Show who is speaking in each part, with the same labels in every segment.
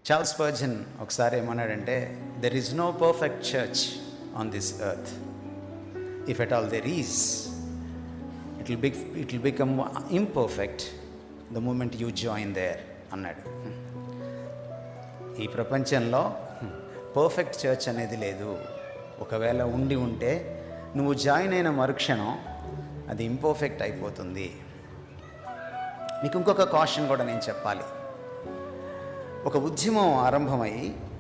Speaker 1: Charles Spurgeon ఒకసారి ఏమన్నాడంటే, there is no perfect church on this earth. If at all there is, it will become imperfect the moment you join there అన్నాడు. ఈ ప్రపంచంలో perfect church అనేది లేదు. ఒకవేళ ఉంటే నువ్వు జాయిన్ అయిన మరుక్షణం అది ఇంపర్ఫెక్ట్ అయిపోతుంది. మీకు ఇంకొక కాషన్ కూడా నేను చెప్పాలి. ఒక ఉద్యమం ఆరంభమై,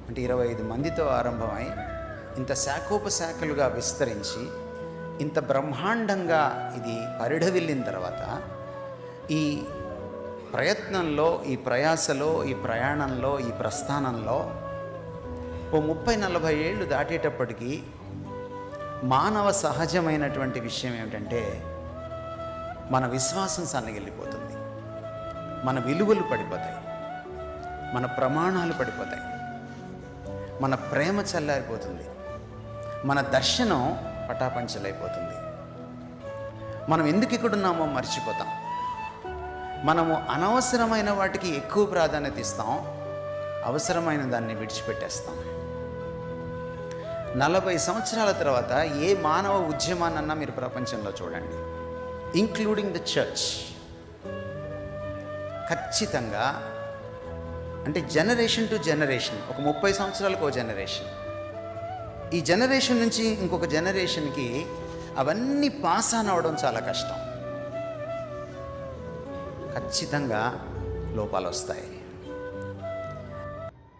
Speaker 1: అంటే 25 మందితో ఆరంభమై ఇంత శాఖోపశాఖలుగా విస్తరించి ఇంత బ్రహ్మాండంగా ఇది పరిఢవిల్లిన తర్వాత, ఈ ప్రయత్నంలో, ఈ ప్రయాసలో, ఈ ప్రయాణంలో, ఈ ప్రస్థానంలో ఓ 30-40 ఏళ్ళు దాటేటప్పటికీ మానవ సహజమైనటువంటి విషయం ఏమిటంటే, మన విశ్వాసం సన్నగిల్లిపోతుంది, మన విలువలు పడిపోతాయి, మన ప్రమాణాలు పడిపోతాయి, మన ప్రేమ చల్లారిపోతుంది, మన దర్శనం పటాపంచలైపోతుంది. మనం ఎందుకు ఇక్కడున్నామో మర్చిపోతాం. మనము అనవసరమైన వాటికి ఎక్కువ ప్రాధాన్యత ఇస్తాం, అవసరమైన దాన్ని విడిచిపెట్టేస్తాం. 40 సంవత్సరాల తర్వాత ఏ మానవ ఉద్యమాన్నన్నా మీరు ప్రపంచంలో చూడండి, ఇంక్లూడింగ్ ద చర్చ్, ఖచ్చితంగా అంటే జనరేషన్ టు జనరేషన్, ఒక 30 సంవత్సరాలకు ఒక జనరేషన్, ఈ జనరేషన్ నుంచి ఇంకొక జనరేషన్కి అవన్నీ పాస్ ఆన్ అవ్వడం చాలా కష్టం. ఖచ్చితంగా లోపాలు వస్తాయి.